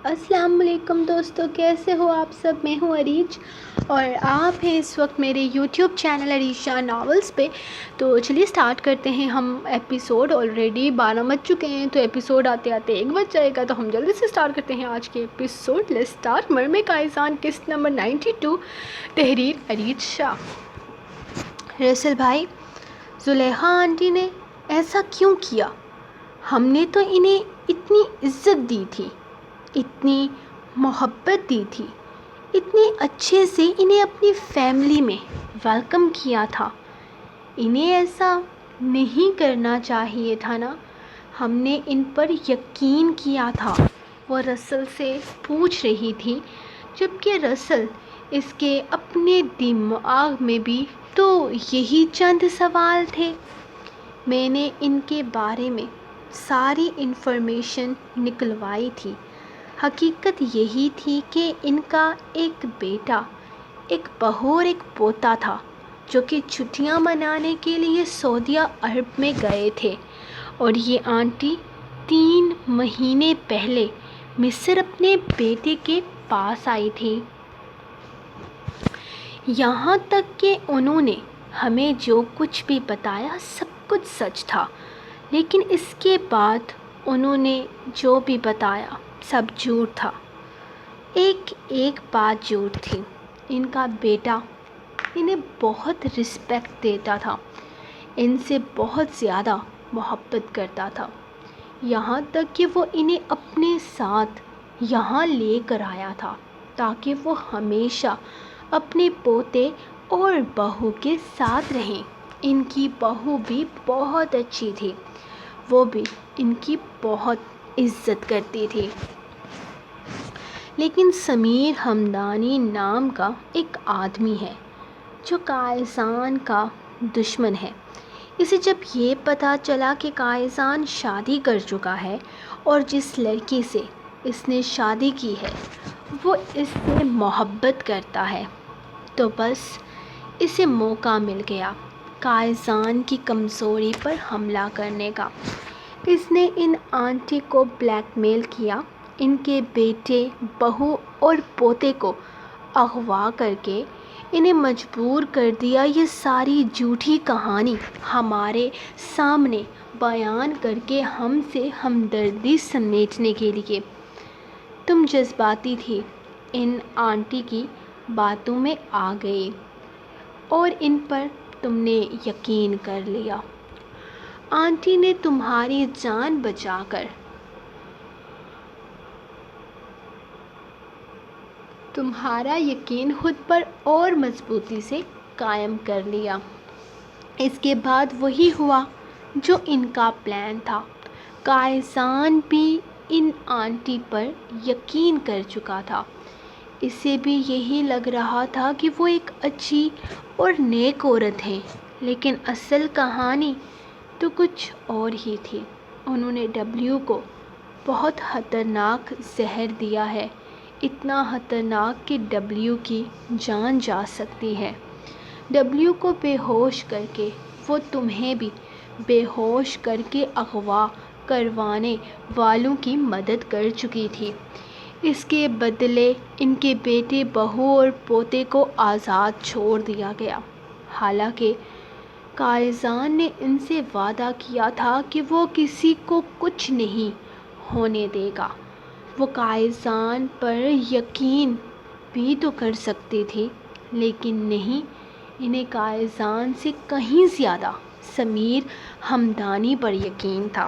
السلام علیکم دوستو، کیسے ہو آپ سب؟ میں ہوں عریج اور آپ ہیں اس وقت میرے یوٹیوب چینل عریشہ ناولز پہ۔ تو چلیے سٹارٹ کرتے ہیں ہم ایپیسوڈ۔ آلریڈی 12 بج چکے ہیں تو ایپیسوڈ آتے آتے 1 بج جائے گا، تو ہم جلدی سے سٹارٹ کرتے ہیں آج کے ایپیسوڈ۔ Let's start. مرمے کا احسان، قسط نمبر 92، تحریر عریج شاہ۔ رسل بھائی، زلیخا آنٹی نے ایسا کیوں کیا؟ ہم نے تو انہیں اتنی عزت دی تھی، اتنی محبت دی تھی، اتنے اچھے سے انہیں اپنی فیملی میں ویلکم کیا تھا۔ انہیں ایسا نہیں کرنا چاہیے تھا نا، ہم نے ان پر یقین کیا تھا۔ وہ رسل سے پوچھ رہی تھی، جبکہ رسل اس کے اپنے دماغ میں بھی تو یہی چند سوال تھے۔ میں نے ان کے بارے میں ساری انفارمیشن نکلوائی تھی۔ حقیقت یہی تھی کہ ان کا ایک بیٹا، ایک بہو اور ایک پوتا تھا، جو کہ چھٹیاں منانے کے لیے سعودیہ عرب میں گئے تھے، اور یہ آنٹی 3 مہینے پہلے مصر اپنے بیٹے کے پاس آئی تھی۔ یہاں تک کہ انہوں نے ہمیں جو کچھ بھی بتایا سب کچھ سچ تھا، لیکن اس کے بعد انہوں نے جو بھی بتایا سب جھوٹ تھا۔ ایک بات جھوٹ تھی، ان کا بیٹا انہیں بہت رسپیکٹ دیتا تھا، ان سے بہت زیادہ محبت کرتا تھا، یہاں تک کہ وہ انہیں اپنے ساتھ یہاں لے کر آیا تھا تاکہ وہ ہمیشہ اپنے پوتے اور بہو کے ساتھ رہیں۔ ان کی بہو بھی بہت اچھی تھی، وہ بھی ان کی بہت عزت کرتی تھی۔ لیکن سمیر ہمدانی نام کا ایک آدمی ہے جو کائسان کا دشمن ہے۔ اسے جب یہ پتہ چلا کہ کائسان شادی کر چکا ہے اور جس لڑکی سے اس نے شادی کی ہے وہ اس سے محبت کرتا ہے، تو بس اسے موقع مل گیا کائسان کی کمزوری پر حملہ کرنے کا۔ اس نے ان آنٹی کو بلیک میل کیا، ان کے بیٹے، بہو اور پوتے کو اغوا کر کے انہیں مجبور کر دیا یہ ساری جھوٹی کہانی ہمارے سامنے بیان کر کے ہم سے ہمدردی سمیٹنے کے لیے۔ تم جذباتی تھی، ان آنٹی کی باتوں میں آ گئی اور ان پر تم نے یقین کر لیا۔ آنٹی نے تمہاری جان بچا کر تمہارا یقین خود پر اور مضبوطی سے قائم کر لیا۔ اس کے بعد وہی ہوا جو ان کا پلان تھا۔ کائسان بھی ان آنٹی پر یقین کر چکا تھا۔ اسے بھی یہی لگ رہا تھا کہ وہ ایک اچھی اور نیک عورت ہیں، لیکن اصل کہانی تو کچھ اور ہی تھی۔ انہوں نے ڈبلیو کو بہت خطرناک زہر دیا ہے، اتنا خطرناک کہ ڈبلیو کی جان جا سکتی ہے۔ ڈبلیو کو بے ہوش کر کے وہ تمہیں بھی بے ہوش کر کے اغوا کروانے والوں کی مدد کر چکی تھی۔ اس کے بدلے ان کے بیٹے، بہو اور پوتے کو آزاد چھوڑ دیا گیا، حالانکہ کائسان نے ان سے وعدہ کیا تھا کہ وہ کسی کو کچھ نہیں ہونے دے گا۔ وہ کائسان پر یقین بھی تو کر سکتی تھی، لیکن نہیں، انہیں کائسان سے کہیں زیادہ سمیر ہمدانی پر یقین تھا۔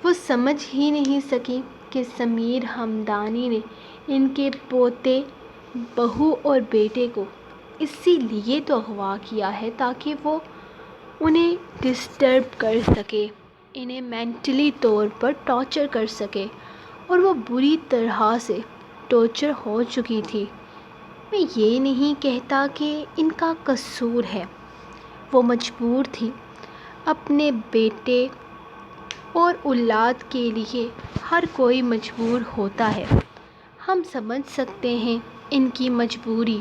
وہ سمجھ ہی نہیں سکی کہ سمیر ہمدانی نے ان کے پوتے، بہو اور بیٹے کو اسی لیے تو اغوا کیا ہے تاکہ وہ انہیں ڈسٹرب کر سکے، انہیں مینٹلی طور پر ٹارچر کر سکے، اور وہ بری طرح سے ٹارچر ہو چکی تھی۔ میں یہ نہیں کہتا کہ ان کا قصور ہے، وہ مجبور تھی، اپنے بیٹے اور اولاد کے لیے ہر کوئی مجبور ہوتا ہے، ہم سمجھ سکتے ہیں ان کی مجبوری،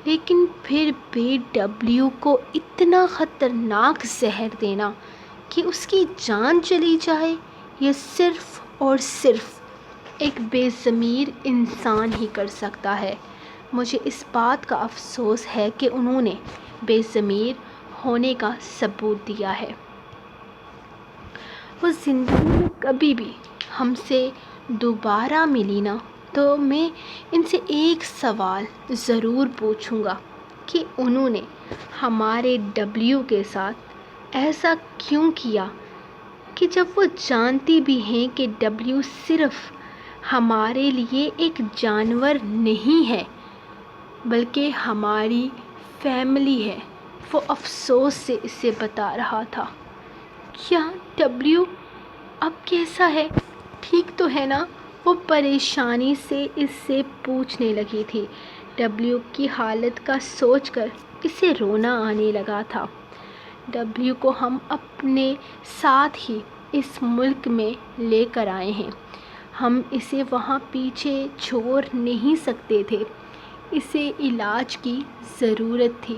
لیکن پھر بھی ڈبلیو کو اتنا خطرناک زہر دینا کہ اس کی جان چلی جائے، یہ صرف اور صرف ایک بے ضمیر انسان ہی کر سکتا ہے۔ مجھے اس بات کا افسوس ہے کہ انہوں نے بے ضمیر ہونے کا ثبوت دیا ہے۔ وہ زندگی میں کبھی بھی ہم سے دوبارہ ملی نا تو میں ان سے ایک سوال ضرور پوچھوں گا کہ انہوں نے ہمارے ڈبلیو کے ساتھ ایسا کیوں کیا کہ جب وہ جانتی بھی ہیں کہ ڈبلیو صرف ہمارے لیے ایک جانور نہیں ہے بلکہ ہماری فیملی ہے۔ وہ افسوس سے اسے بتا رہا تھا۔ کیا ڈبلیو اب کیسا ہے؟ ٹھیک تو ہے نا؟ وہ پریشانی سے اس سے پوچھنے لگی تھی۔ ڈبلیو کی حالت کا سوچ کر اسے رونا آنے لگا تھا۔ ڈبلیو کو ہم اپنے ساتھ ہی اس ملک میں لے کر آئے ہیں۔ ہم اسے وہاں پیچھے چھوڑ نہیں سکتے تھے۔ اسے علاج کی ضرورت تھی۔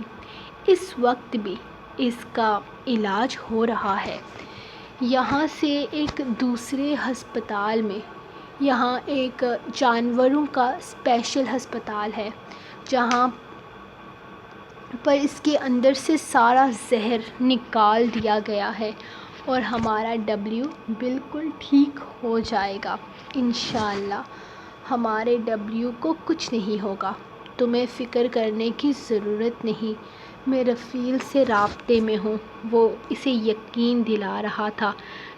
اس وقت بھی اس کا علاج ہو رہا ہے۔ یہاں سے ایک دوسرے ہسپتال میں، یہاں ایک جانوروں کا اسپیشل ہسپتال ہے جہاں پر اس کے اندر سے سارا زہر نکال دیا گیا ہے اور ہمارا ڈبلیو بالکل ٹھیک ہو جائے گا انشاءاللہ۔ ہمارے ڈبلیو کو کچھ نہیں ہوگا، تمہیں فکر کرنے کی ضرورت نہیں۔ میں رفیل سے رابطے میں ہوں، وہ اسے یقین دلا رہا تھا،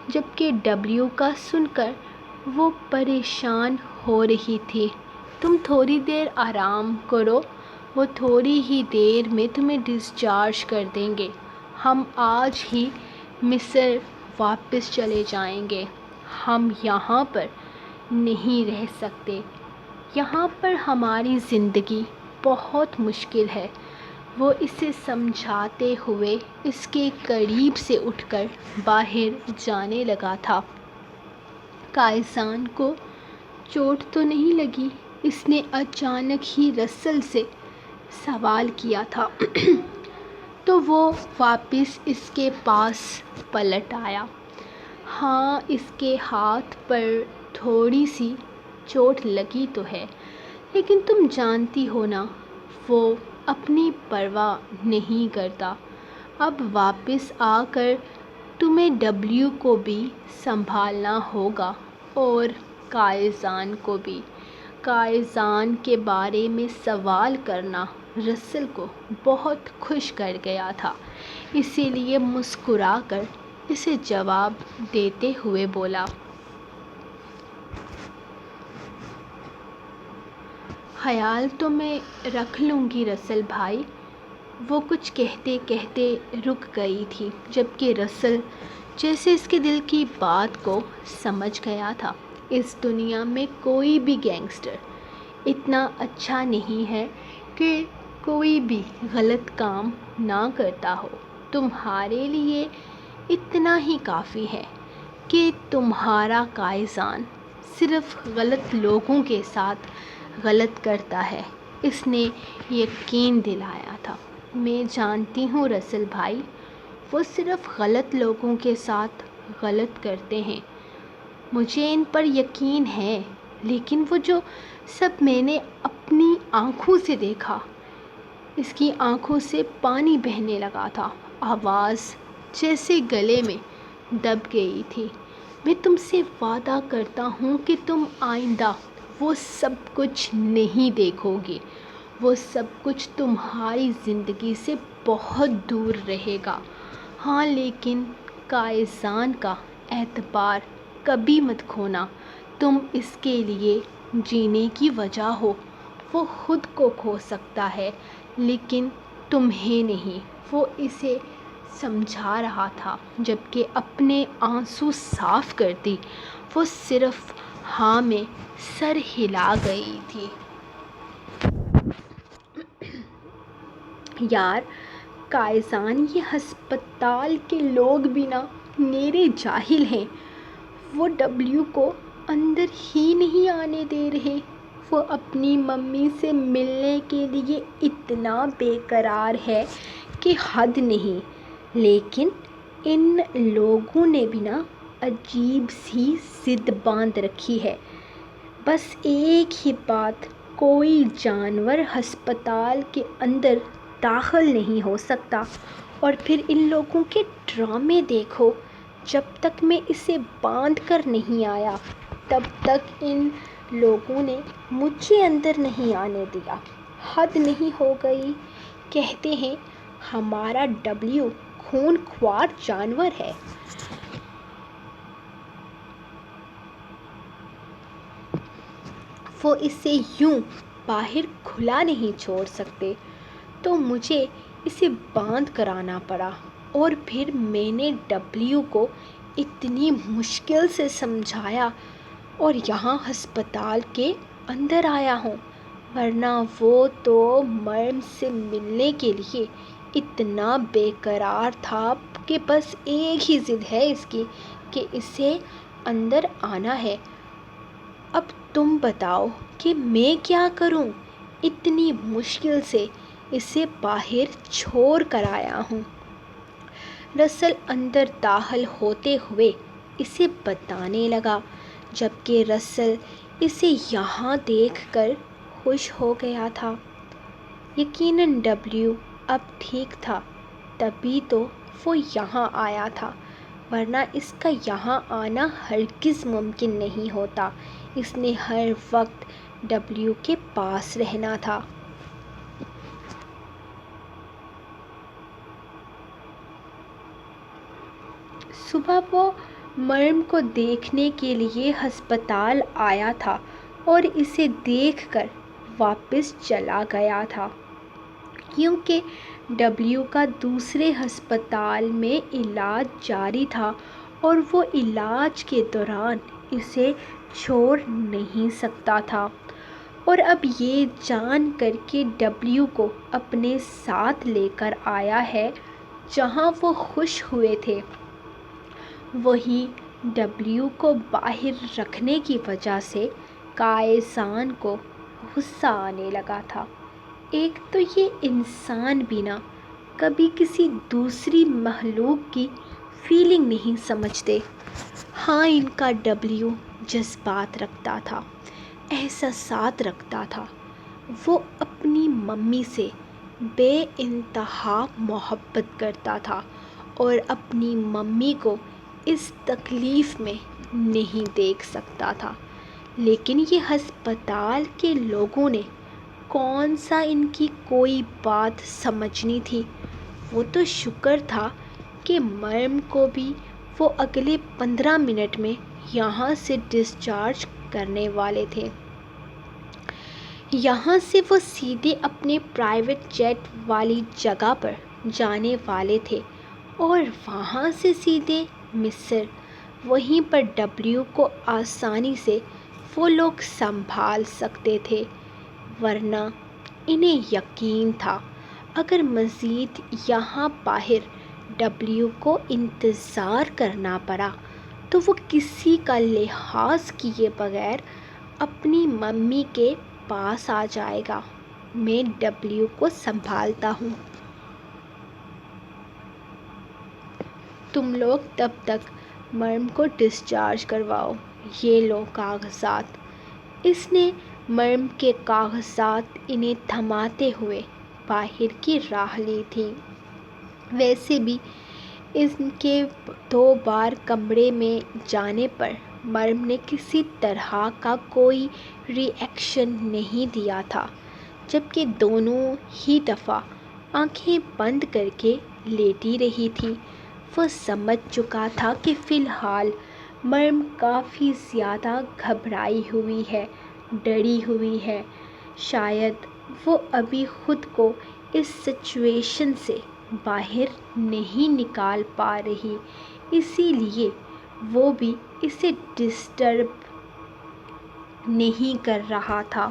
جبکہ ڈبلیو کا سن کر وہ پریشان ہو رہی تھی۔ تم تھوڑی دیر آرام کرو، وہ تھوڑی ہی دیر میں تمہیں ڈسچارج کر دیں گے۔ ہم آج ہی مصر واپس چلے جائیں گے۔ ہم یہاں پر نہیں رہ سکتے۔ یہاں پر ہماری زندگی بہت مشکل ہے۔ وہ اسے سمجھاتے ہوئے اس کے قریب سے اٹھ کر باہر جانے لگا تھا۔ کائسان کو چوٹ تو نہیں لگی؟ اس نے اچانک ہی رسل سے سوال کیا تھا۔ تو وہ واپس اس کے پاس پلٹ آیا۔ ہاں، اس کے ہاتھ پر تھوڑی سی چوٹ لگی تو ہے، لیکن تم جانتی ہو نا، وہ اپنی پرواہ نہیں کرتا۔ اب واپس آ کر تمہیں ڈبلیو کو بھی سنبھالنا ہوگا اور کائسان کو بھی۔ کائسان کے بارے میں سوال کرنا رسل کو بہت خوش کر گیا تھا، اسی لیے مسکرا کر اسے جواب دیتے ہوئے بولا، خیال تو میں رکھ لوں گی رسل بھائی۔ وہ کچھ کہتے کہتے رک گئی تھی، جبکہ رسل جیسے اس کے دل کی بات کو سمجھ گیا تھا۔ اس دنیا میں کوئی بھی گینگسٹر اتنا اچھا نہیں ہے کہ کوئی بھی غلط کام نہ کرتا ہو۔ تمہارے لیے اتنا ہی کافی ہے کہ تمہارا کائسان صرف غلط لوگوں کے ساتھ غلط کرتا ہے۔ اس نے یقین دلایا تھا۔ میں جانتی ہوں رسل بھائی، وہ صرف غلط لوگوں کے ساتھ غلط کرتے ہیں، مجھے ان پر یقین ہے، لیکن وہ جو سب میں نے اپنی آنکھوں سے دیکھا، اس کی آنکھوں سے پانی بہنے لگا تھا، آواز جیسے گلے میں دب گئی تھی۔ میں تم سے وعدہ کرتا ہوں کہ تم آئندہ وہ سب کچھ نہیں دیکھو گے۔ وہ سب کچھ تمہاری زندگی سے بہت دور رہے گا۔ ہاں، لیکن کائسان کا اعتبار کبھی مت کھونا۔ تم اس کے لیے جینے کی وجہ ہو۔ وہ خود کو کھو سکتا ہے لیکن تمہیں نہیں۔ وہ اسے سمجھا رہا تھا، جبکہ اپنے آنسو صاف کرتی وہ صرف ہاں میں سر ہلا گئی تھی۔ یار کائسان، یہ ہسپتال کے لوگ بھی نا میرے جاہل ہیں۔ وہ ڈبلیو کو اندر ہی نہیں آنے دے رہے۔ وہ اپنی ممی سے ملنے کے لیے اتنا بے قرار ہے کہ حد نہیں، لیکن ان لوگوں نے بھی نا عجیب سی ضد باندھ رکھی ہے۔ بس ایک ہی بات، کوئی جانور ہسپتال کے اندر داخل نہیں ہو سکتا۔ اور پھر ان لوگوں کے ڈرامے دیکھو، جب تک میں اسے باندھ کر نہیں آیا تب تک ان لوگوں نے مجھے اندر نہیں آنے دیا۔ حد نہیں ہو گئی؟ کہتے ہیں ہمارا ڈبلیو خون خوار جانور ہے۔ وہ اسے یوں باہر کھلا نہیں چھوڑ سکتے، تو مجھے اسے باندھ کر آنا پڑا۔ اور پھر میں نے ڈبلیو کو اتنی مشکل سے سمجھایا اور یہاں ہسپتال کے اندر آیا ہوں، ورنہ وہ تو مرم سے ملنے کے لیے اتنا بے قرار تھا کہ بس ایک ہی ضد ہے اس کی کہ اسے اندر آنا ہے۔ اب تم بتاؤ کہ میں کیا کروں؟ اتنی مشکل سے اسے باہر چھوڑ کر آیا ہوں۔ رسل اندر داخل ہوتے ہوئے اسے بتانے لگا، جبکہ رسل اسے یہاں دیکھ کر خوش ہو گیا تھا۔ یقیناً ڈبلیو اب ٹھیک تھا، تبھی تو وہ یہاں آیا تھا، ورنہ اس کا یہاں آنا ہرگز ممکن نہیں ہوتا۔ اس نے ہر وقت ڈبلیو کے پاس رہنا تھا۔ صبح وہ مرم کو دیکھنے کے لیے ہسپتال آیا تھا اور اسے دیکھ کر واپس چلا گیا تھا، کیونکہ ڈبلیو کا دوسرے ہسپتال میں علاج جاری تھا اور وہ علاج کے دوران اسے چھوڑ نہیں سکتا تھا۔ اور اب یہ جان کر کہ ڈبلیو کو اپنے ساتھ لے کر آیا ہے جہاں وہ خوش ہوئے تھے، وہی ڈبلیو کو باہر رکھنے کی وجہ سے کائسان کو غصہ آنے لگا تھا۔ ایک تو یہ انسان بھی نہ کبھی کسی دوسری مخلوق کی فیلنگ نہیں سمجھتے۔ ہاں، ان کا ڈبلیو جذبات رکھتا تھا، احساسات رکھتا تھا۔ وہ اپنی ممی سے بے انتہا محبت کرتا تھا اور اپنی ممی کو اس تکلیف میں نہیں دیکھ سکتا تھا۔ لیکن یہ ہسپتال کے لوگوں نے کون سا ان کی کوئی بات سمجھنی تھی؟ وہ تو شکر تھا کہ مرم کو بھی وہ اگلے 15 منٹ میں یہاں سے ڈسچارج کرنے والے تھے۔ یہاں سے وہ سیدھے اپنے پرائیویٹ جیٹ والی جگہ پر جانے والے تھے اور وہاں سے سیدھے مصر۔ وہیں پر ڈبلیو کو آسانی سے وہ لوگ سنبھال سکتے تھے، ورنہ انہیں یقین تھا اگر مزید یہاں باہر ڈبلیو کو انتظار کرنا پڑا تو وہ کسی کا لحاظ کیے بغیر اپنی ممی کے پاس آ جائے گا۔ میں ڈبلیو کو سنبھالتا ہوں، تم لوگ تب تک مرم کو ڈسچارج کرواؤ۔ یہ لو کاغذات۔ اس نے مرم کے کاغذات انہیں تھماتے ہوئے باہر کی راہ لی تھی۔ ویسے بھی ان کے 2 بار کمرے میں جانے پر مرم نے کسی طرح کا کوئی ری ایکشن نہیں دیا تھا، جبکہ دونوں ہی دفعہ آنکھیں بند کر کے لیٹی رہی تھی۔ وہ سمجھ چکا تھا کہ فی الحال مرم کافی زیادہ گھبرائی ہوئی ہے، ڈری ہوئی ہے۔ شاید وہ ابھی خود کو اس سچویشن سے باہر نہیں نکال پا رہی، اسی لیے وہ بھی اسے ڈسٹرب نہیں کر رہا تھا۔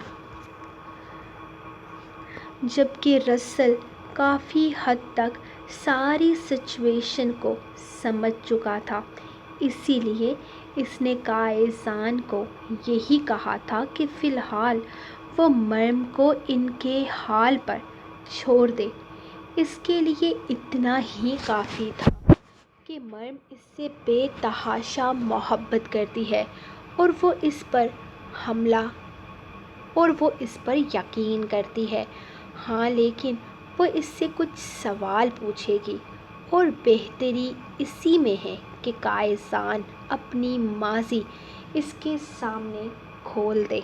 جبکہ رسل کافی حد تک ساری سچویشن کو سمجھ چکا تھا، اسی لیے اس نے کائسان کو یہی کہا تھا کہ فی الحال وہ مرم کو ان کے حال پر چھوڑ دے۔ اس کے لیے اتنا ہی کافی تھا کہ مرم اس سے بے تحاشا محبت کرتی ہے اور وہ اس پر حملہ اور وہ اس پر یقین کرتی ہے۔ ہاں، لیکن وہ اس سے کچھ سوال پوچھے گی اور بہتری اسی میں ہے کہ کائسان اپنی ماضی اس کے سامنے کھول دے،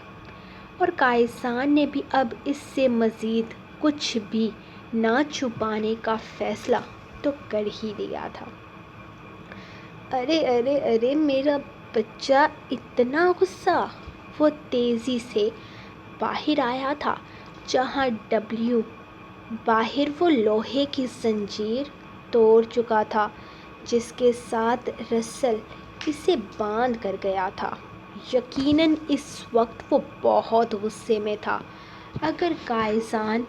اور کائسان نے بھی اب اس سے مزید کچھ بھی نہ چھپانے کا فیصلہ تو کر ہی لیا تھا۔ ارے ارے ارے میرا بچہ، اتنا غصہ! وہ تیزی سے باہر آیا تھا جہاں ڈبلیو باہر وہ لوہے کی زنجیر توڑ چکا تھا جس کے ساتھ رسل اسے باندھ کر گیا تھا۔ یقیناً اس وقت وہ بہت غصے میں تھا۔ اگر کائسان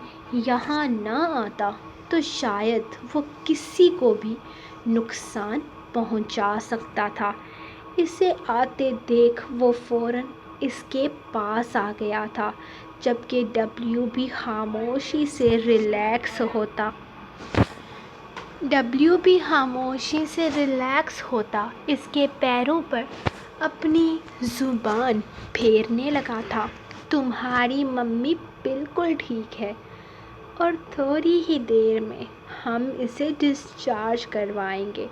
یہاں نہ آتا تو شاید وہ کسی کو بھی نقصان پہنچا سکتا تھا۔ اسے آتے دیکھ وہ فوراً اس کے پاس آ گیا تھا، جبکہ ڈبلیو بھی خاموشی سے ریلیکس ہوتا اس کے پیروں پر اپنی زبان پھیرنے لگا تھا۔ تمہاری ممی بالکل ٹھیک ہے، اور تھوڑی ہی دیر میں ہم اسے ڈسچارج کروائیں گے۔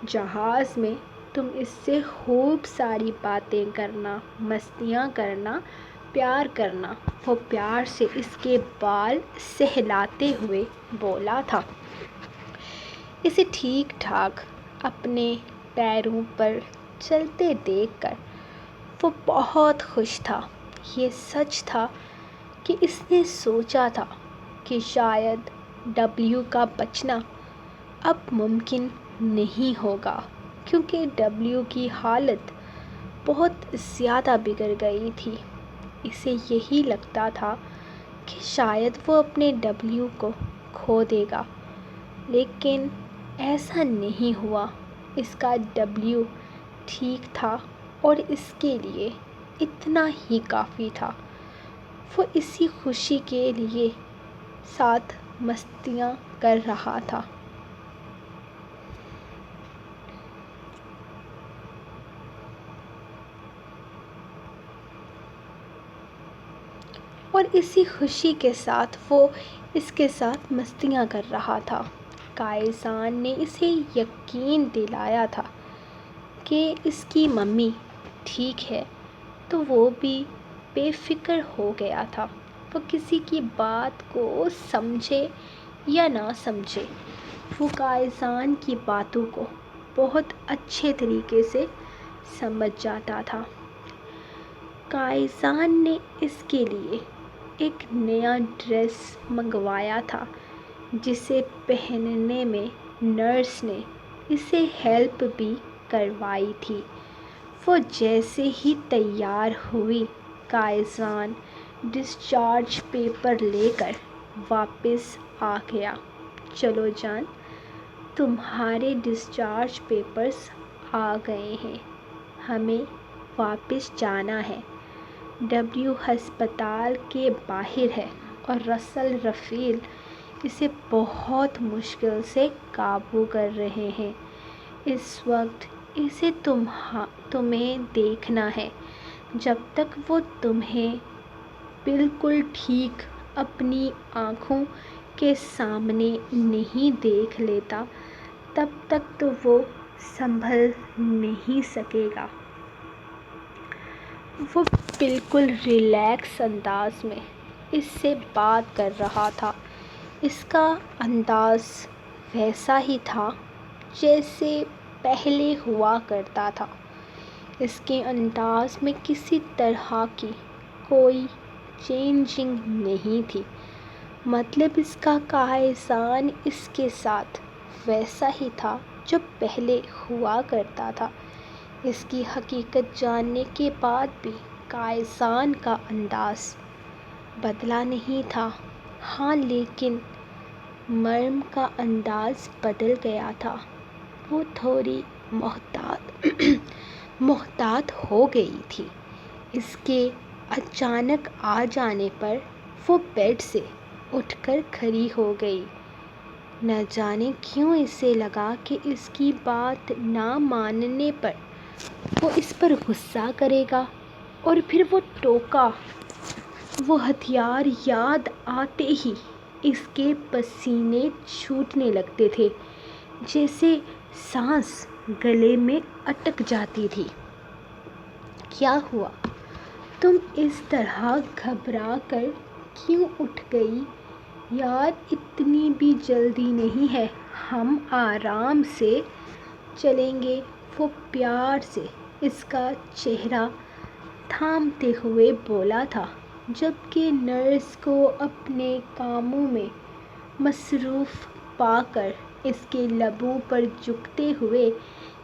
جہاز میں تم اس سے خوب ساری باتیں کرنا، مستیاں کرنا، پیار کرنا۔ وہ پیار سے اس کے بال سہلاتے ہوئے بولا تھا۔ اسے ٹھیک ٹھاک اپنے پیروں پر چلتے دیکھ کر وہ بہت خوش تھا۔ یہ سچ تھا کہ اس نے سوچا تھا کہ شاید ڈبلیو کا بچنا اب ممکن نہیں ہوگا، کیونکہ ڈبلیو کی حالت بہت زیادہ بگڑ گئی تھی۔ اسے یہی لگتا تھا کہ شاید وہ اپنے ڈبلیو کو کھو دے گا، لیکن ایسا نہیں ہوا۔ اس کا ڈبلیو ٹھیک تھا اور اس کے لیے اتنا ہی کافی تھا۔ وہ اسی خوشی کے ساتھ مستیاں کر رہا تھا۔ کائسان نے اسے یقین دلایا تھا کہ اس کی ممی ٹھیک ہے، تو وہ بھی بے فکر ہو گیا تھا۔ وہ کسی کی بات کو سمجھے یا نہ سمجھے، وہ کائسان کی باتوں کو بہت اچھے طریقے سے سمجھ جاتا تھا۔ کائسان نے اس کے لیے ایک نیا ڈریس منگوایا تھا جسے پہننے میں نرس نے اسے ہیلپ بھی کروائی تھی۔ وہ جیسے ہی تیار ہوئی، کائسان ڈسچارج پیپر لے کر واپس آ گیا۔ چلو جان، تمہارے ڈسچارج پیپرز آ گئے ہیں، ہمیں واپس جانا ہے۔ ڈبلیو ہسپتال کے باہر ہے اور رسل رفیل اسے بہت مشکل سے قابو کر رہے ہیں۔ اس وقت اسے تمہیں دیکھنا ہے۔ جب تک وہ تمہیں بالکل ٹھیک اپنی آنکھوں کے سامنے نہیں دیکھ لیتا، تب تک تو وہ سنبھل نہیں سکے گا۔ وہ بالکل ریلیکس انداز میں اس سے بات کر رہا تھا۔ اس کا انداز ویسا ہی تھا جیسے پہلے ہوا کرتا تھا۔ اس کے انداز میں کسی طرح کی کوئی چینجنگ نہیں تھی۔ مطلب اس کا کائسان اس کے ساتھ ویسا ہی تھا جو پہلے ہوا کرتا تھا۔ اس کی حقیقت جاننے کے بعد بھی کائسان کا انداز بدلا نہیں تھا۔ ہاں، لیکن مریم کا انداز بدل گیا تھا۔ وہ تھوڑی محتاط ہو گئی تھی۔ اس کے اچانک آ جانے پر وہ بیڈ سے اٹھ کر کھڑی ہو گئی۔ نہ جانے کیوں اسے لگا کہ اس کی بات نہ ماننے پر وہ اس پر غصہ کرے گا۔ اور پھر وہ ٹوکا۔ وہ ہتھیار یاد آتے ہی اس کے پسینے چھوٹنے لگتے تھے، جیسے سانس گلے میں اٹک جاتی تھی۔ کیا ہوا؟ تم اس طرح گھبرا کر کیوں اٹھ گئی؟ یار اتنی بھی جلدی نہیں ہے، ہم آرام سے چلیں گے، وہ پیار سے اس کا چہرہ تھامتے ہوئے بولا تھا، جبکہ نرس کو اپنے کاموں میں مصروف پا کر اس کے لبوں پر جھکتے ہوئے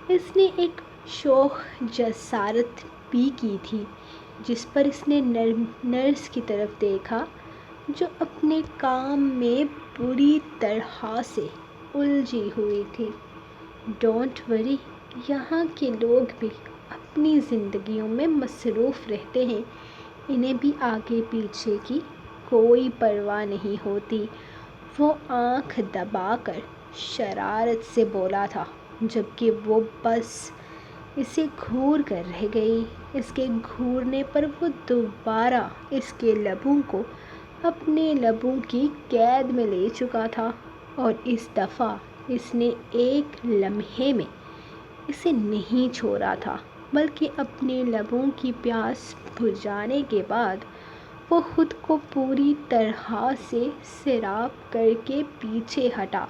اس نے ایک شوخ جسارت بھی کی تھی، جس پر اس نے نرس کی طرف دیکھا جو اپنے کام میں بری طرح سے الجھی ہوئی تھی۔ ڈونٹ وری، یہاں کے لوگ بھی اپنی زندگیوں میں مصروف رہتے ہیں، انہیں بھی آگے پیچھے کی کوئی پرواہ نہیں ہوتی، وہ آنکھ دبا کر شرارت سے بولا تھا، جبکہ وہ بس اسے گھور کر رہ گئی۔ اس کے گھورنے پر وہ دوبارہ اس کے لبوں کو اپنے لبوں کی قید میں لے چکا تھا، اور اس دفعہ اس نے ایک لمحے میں اسے نہیں چھوڑا تھا، بلکہ اپنے لبوں کی پیاس بجھانے کے بعد وہ خود کو پوری طرح سے سیراب کر کے پیچھے ہٹا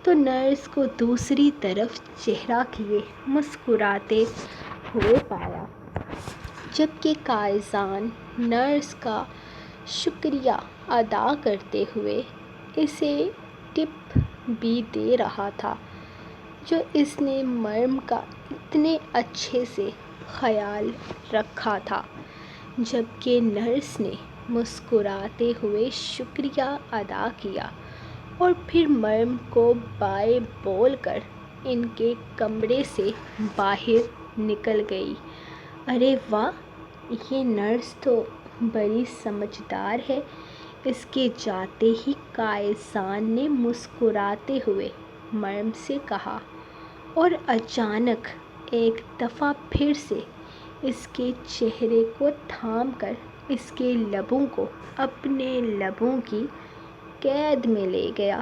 تو نرس کو دوسری طرف چہرہ کیے مسکراتے ہوئے پایا، جبکہ کائزان نرس کا شکریہ ادا کرتے ہوئے اسے ٹپ بھی دے رہا تھا، جو اس نے مرم کا اتنے اچھے سے خیال رکھا تھا۔ جبکہ نرس نے مسکراتے ہوئے شکریہ ادا کیا اور پھر مرم کو بائے بول کر ان کے کمرے سے باہر نکل گئی۔ ارے واہ، یہ نرس تو بڑی سمجھدار ہے، اس کے جاتے ہی کائزان نے مسکراتے ہوئے مرم سے کہا، اور اچانک ایک دفعہ پھر سے اس کے چہرے کو تھام کر اس کے لبوں کو اپنے لبوں کی قید میں لے گیا۔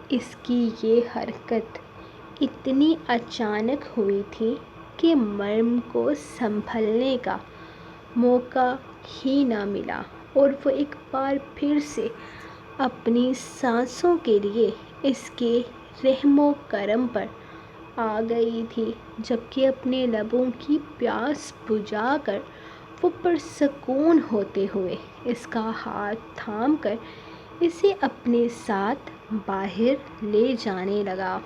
اس کی یہ حرکت اتنی اچانک ہوئی تھی کہ مرم کو سنبھلنے کا موقع ہی نہ ملا، اور وہ ایک بار پھر سے اپنی سانسوں کے لیے اس کے رحم و کرم پر آ گئی تھی، جبکہ اپنے لبوں کی پیاس بجھا کر وہ پرسکون ہوتے ہوئے اس کا ہاتھ تھام کر اسے اپنے ساتھ باہر لے جانے لگا۔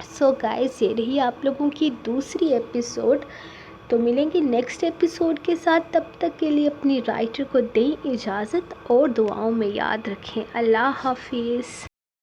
سو گائز، یہ رہی آپ لوگوں کی دوسری ایپیسوڈ۔ تو ملیں گے نیکسٹ ایپیسوڈ کے ساتھ، تب تک کے لیے اپنی رائٹر کو دیں اجازت اور دعاؤں میں یاد رکھیں۔ اللہ حافظ۔